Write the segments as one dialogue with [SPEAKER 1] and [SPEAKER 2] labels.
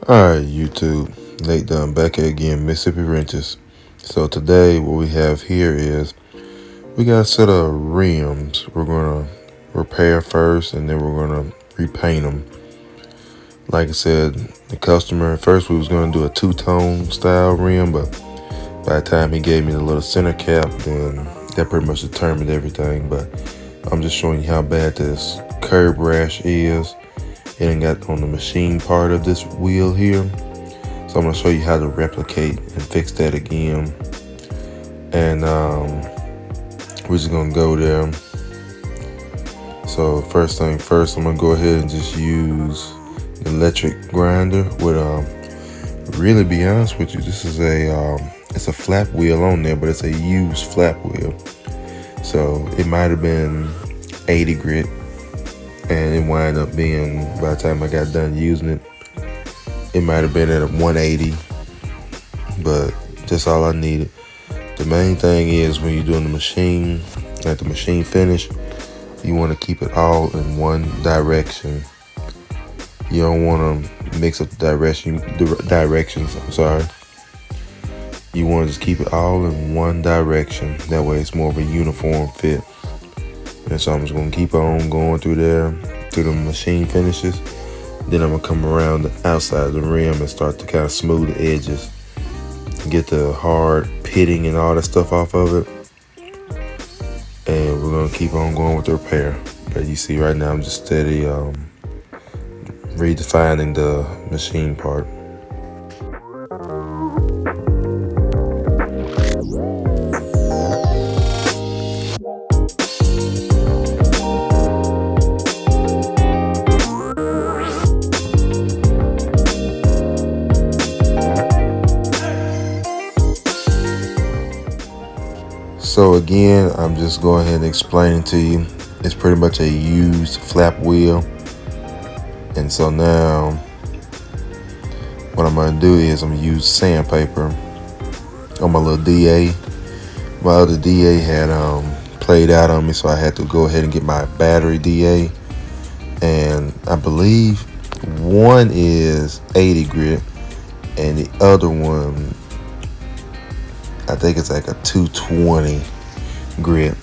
[SPEAKER 1] Alright, YouTube. Nate Dunn back again, Mississippi Wrenches. So today what we have here is we got a set of rims. We're gonna repair first and then we're gonna repaint them. Like I said, the customer at first we was gonna do a two-tone style rim, but by the time he gave me the little center cap, then that pretty much determined everything. But I'm just showing you how bad this curb rash is. It ain't got on the machine part of this wheel here. So I'm going to show you how to replicate and fix that again. And we're just going to go there. So first thing first, I'm going to go ahead and just use the electric grinder with, really be honest with you, this is it's a flap wheel on there, but it's a used flap wheel. So it might have been 80 grit. And it wound up being, by the time I got done using it, it might have been at a 180, but that's all I needed. The main thing is when you're doing the machine, at the machine finish, you want to keep it all in one direction. You don't want to mix up the directions. I'm sorry. You want to just keep it all in one direction. That way it's more of a uniform fit. And so I'm just going to keep on going through there, through the machine finishes. Then I'm going to come around the outside of the rim and start to kind of smooth the edges. Get the hard pitting and all that stuff off of it. And we're going to keep on going with the repair. But you see right now I'm just steady redefining the machine part. So again, I'm just going ahead and explaining to you. It's pretty much a used flap wheel. And so now, what I'm going to do is I'm going to use sandpaper on my little DA. My other DA had played out on me, so I had to go ahead and get my battery DA. And I believe one is 80 grit, and the other one, I think it's like a 220 grit.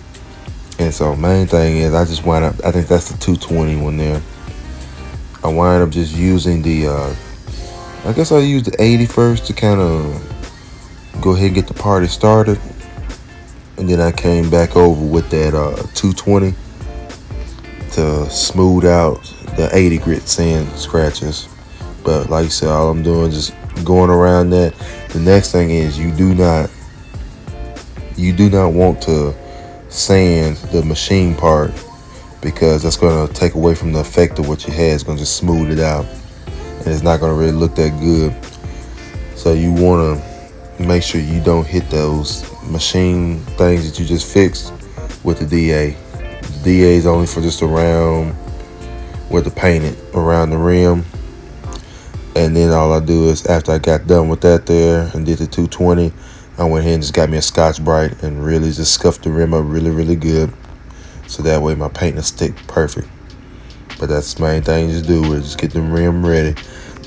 [SPEAKER 1] And so main thing is I just wind up, I think that's the 220 one there. I wind up just using the, I guess I used the 80 first to kind of go ahead and get the party started. And then I came back over with that 220 to smooth out the 80 grit sand scratches. But like I said, all I'm doing is just going around that. The next thing is you do not want to sand the machine part, because that's going to take away from the effect of what you had. It's going to just smooth it out, and it's not going to really look that good. So you want to make sure you don't hit those machine things that you just fixed with the DA. The DA is only for just around where the painted around the rim. And then all I do is, after I got done with that there and did the 220, I went ahead and just got me a Scotch-Brite and really just scuffed the rim up really good. So that way my paint will stick perfect. But that's the main thing you just do, is just get the rim ready.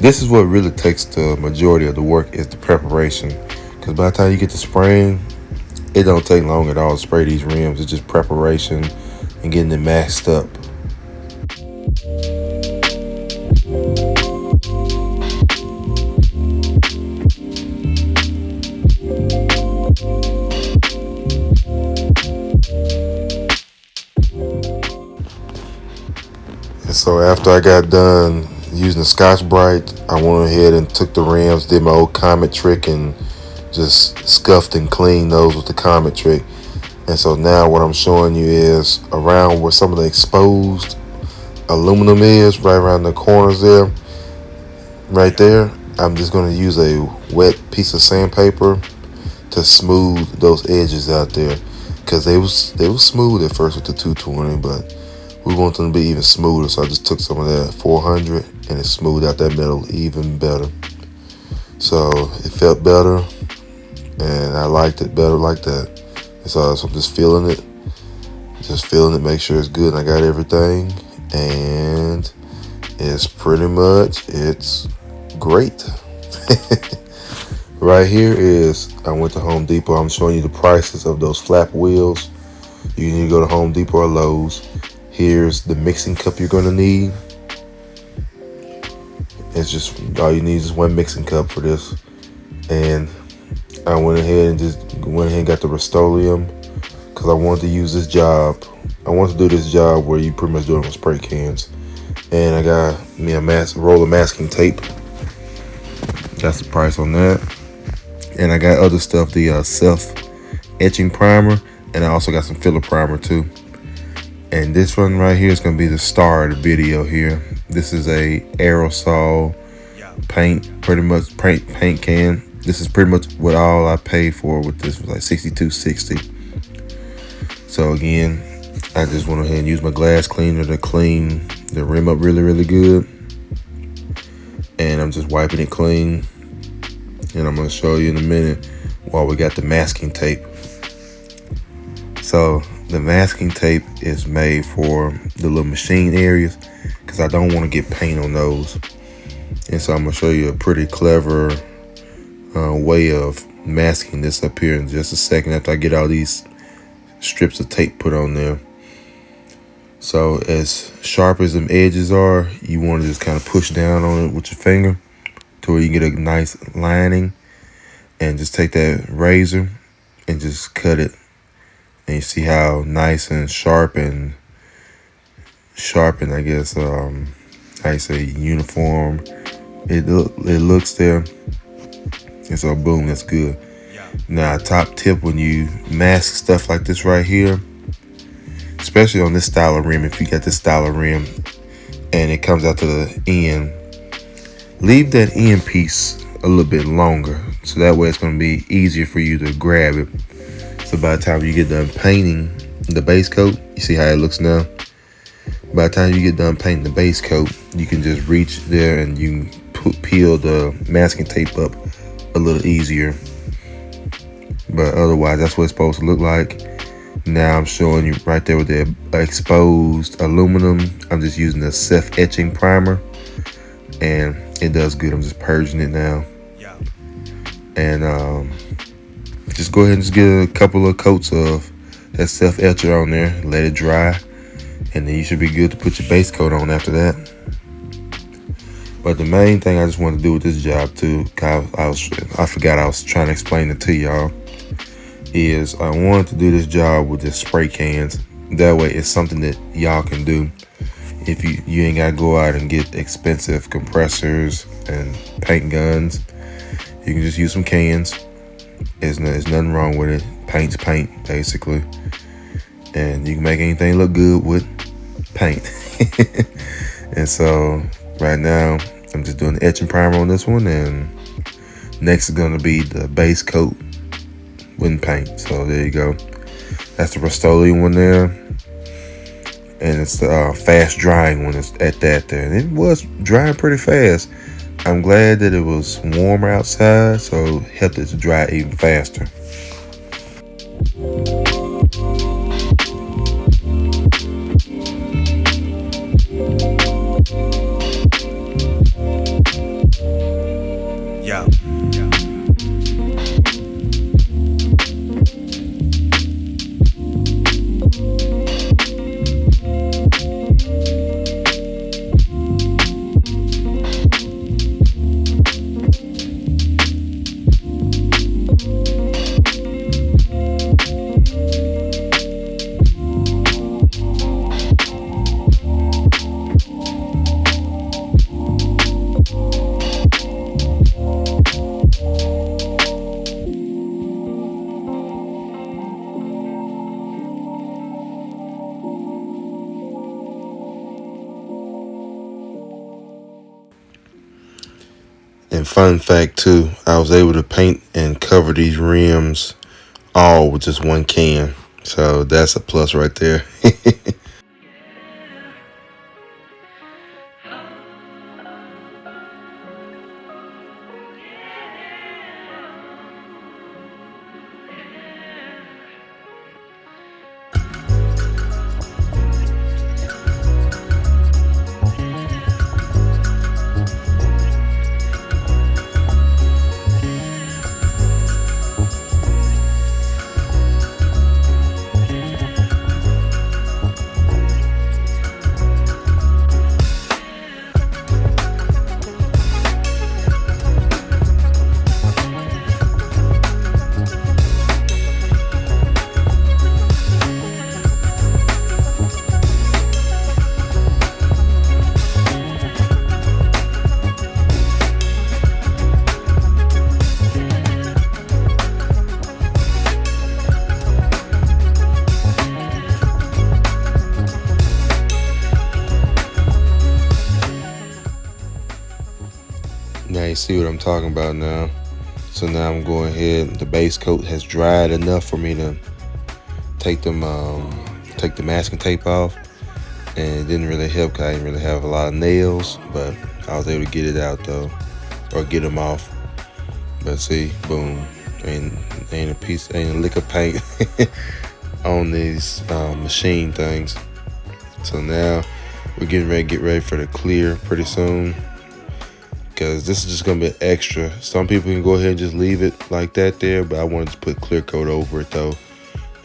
[SPEAKER 1] This is what really takes the majority of the work, is the preparation. Because by the time you get to spraying, it don't take long at all to spray these rims. It's just preparation and getting it maxed up. So after I got done using the Scotch-Brite, I went ahead and took the rims, did my old Comet trick, and just scuffed and cleaned those with the Comet trick. And so now what I'm showing you is around where some of the exposed aluminum is, right around the corners there, right there, I'm just going to use a wet piece of sandpaper to smooth those edges out there, because they was smooth at first with the 220, but we want them to be even smoother. So I just took some of that 400 and it smoothed out that metal even better. So it felt better, and I liked it better like that. And so I'm just feeling it, make sure it's good. And I got everything, and it's pretty much, it's great. Right here is, I went to Home Depot. I'm showing you the prices of those flap wheels. You need to go to Home Depot or Lowe's. Here's the mixing cup you're gonna need. It's just, all you need is one mixing cup for this. And I went ahead and got the Rust-Oleum because I wanted to use this job. I want to do this job where you pretty much do it on spray cans. And I got me a roll of masking tape. That's the price on that. And I got other stuff, the self etching primer, and I also got some filler primer too. And this one right here is going to be the star of the video here. This is a aerosol paint, pretty much paint can. This is pretty much what all I paid for with this, was like $62.60. So again, I just went ahead and used my glass cleaner to clean the rim up really good. And I'm just wiping it clean. And I'm going to show you in a minute while we got the masking tape. So the masking tape is made for the little machine areas because I don't want to get paint on those. And so I'm going to show you a pretty clever way of masking this up here in just a second after I get all these strips of tape put on there. So as sharp as them edges are, you want to just kind of push down on it with your finger to where you get a nice lining, and just take that razor and just cut it. And you see how nice and sharp and I guess I say uniform it looks there. And so boom, that's good. Now top tip, when you mask stuff like this right here, especially on this style of rim, if you got this style of rim and it comes out to the end, leave that end piece a little bit longer, so that way it's going to be easier for you to grab it. So by the time you get done painting the base coat, you see how it looks now? By the time you get done painting the base coat, you can just reach there and you can peel the masking tape up a little easier. But otherwise, that's what it's supposed to look like. Now I'm showing you right there with the exposed aluminum. I'm just using the self etching primer, and it does good. I'm just purging it now. And just go ahead and just get a couple of coats of that self etcher on there, let it dry, and then you should be good to put your base coat on after that. But the main thing I just wanted to do with this job too, I forgot I was trying to explain it to y'all, is I wanted to do this job with the spray cans. That way it's something that y'all can do. If you ain't gotta go out and get expensive compressors and paint guns, you can just use some cans. There's nothing wrong with it. Paint's paint, basically. And you can make anything look good with paint. And so right now I'm just doing the etching primer on this one, and next is gonna be the base coat with paint. So there you go. That's the Rust-Oleum one there, and it's the fast drying one at that there. And it was drying pretty fast. I'm glad that it was warmer outside, so it helped it to dry even faster. And fun fact too, I was able to paint and cover these rims all with just one can. So that's a plus right there. Now you see what I'm talking about now. So now I'm going ahead. The base coat has dried enough for me to take the masking tape off, and it didn't really help because I didn't really have a lot of nails, but I was able to get it out though, or get them off. But see, boom, ain't a lick of paint on these machine things. So now we're getting ready to get ready for the clear pretty soon, because this is just gonna be extra. Some people can go ahead and just leave it like that there, but I wanted to put clear coat over it though,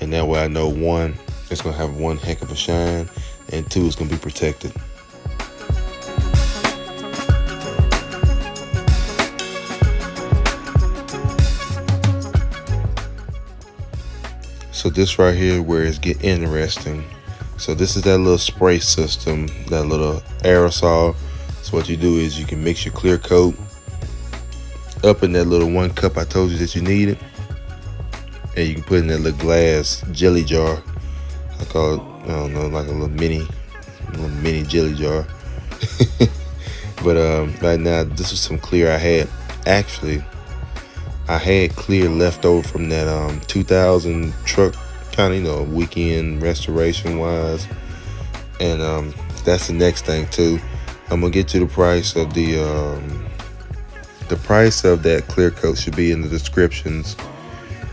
[SPEAKER 1] and that way I know, one, it's gonna have one heck of a shine, and two, it's gonna be protected. So this right here where it's get interesting. So this is that little spray system, that little aerosol. So what you do is you can mix your clear coat up in that little 1 cup I told you that you needed, and you can put it in that little glass jelly jar. I call it, I don't know, like a little mini jelly jar. But right now, this was some clear I had. Actually, I had clear left over from that 2000 truck, kind of, you know, weekend restoration wise. And that's the next thing too. I'm gonna get you the price of the price of that clear coat should be in the descriptions,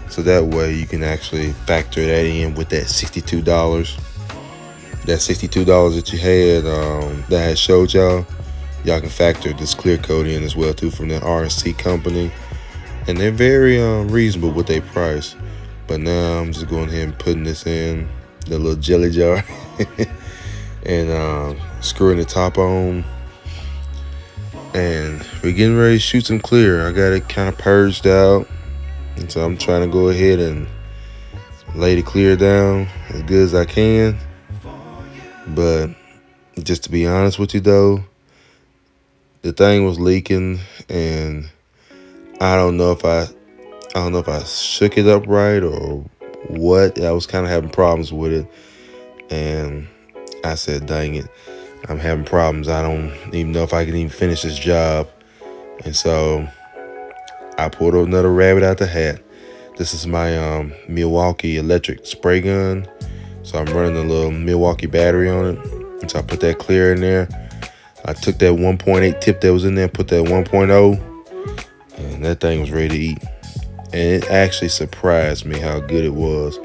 [SPEAKER 1] so that way you can actually factor that in with that $62. That $62 that you had that I had showed y'all can factor this clear coat in as well too, from the RC company, and they're very reasonable with their price. But now I'm just going ahead and putting this in the little jelly jar and screwing the top on, and we're getting ready to shoot some clear. I got it kind of purged out, and so I'm trying to go ahead and lay the clear down as good as I can. But just to be honest with you though, the thing was leaking, and I don't know if I shook it up right or what. I was kind of having problems with it, and I said, dang it, I'm having problems. I don't even know if I can even finish this job. And so I pulled another rabbit out the hat. This is my Milwaukee electric spray gun. So I'm running a little Milwaukee battery on it. And so I put that clear in there. I took that 1.8 tip that was in there, put that 1.0, and that thing was ready to eat. And it actually surprised me how good it was.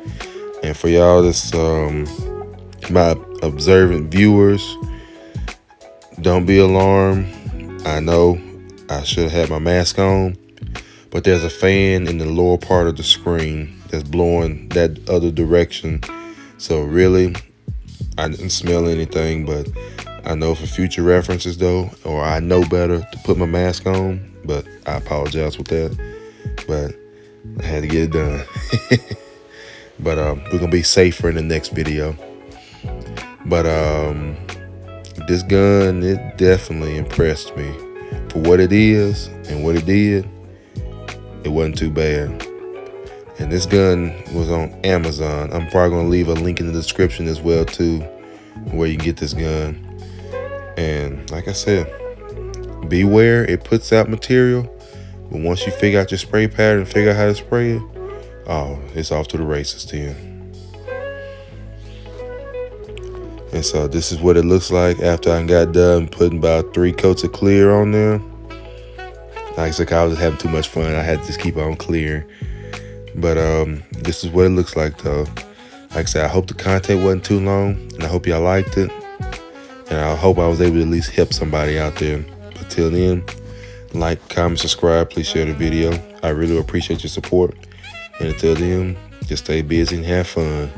[SPEAKER 1] And for y'all that's my observant viewers, don't be alarmed. I know I should have had my mask on, but there's a fan in the lower part of the screen that's blowing that other direction. So really, I didn't smell anything, but I know for future references though, or I know better to put my mask on, but I apologize with that. But I had to get it done. But we're gonna be safer in the next video. But this gun, it definitely impressed me. For what it is and what it did, it wasn't too bad. And this gun was on Amazon. I'm probably gonna leave a link in the description as well too, where you can get this gun. And like I said, beware, it puts out material, but once you figure out your spray pattern, figure out how to spray it, oh, it's off to the races then. And so this is what it looks like after I got done putting about 3 coats of clear on there. Like I said, I was having too much fun. I had to just keep on clearing. But this is what it looks like though. Like I said, I hope the content wasn't too long, and I hope y'all liked it. And I hope I was able to at least help somebody out there. But till then, like, comment, subscribe, please share the video. I really appreciate your support. And until then, just stay busy and have fun.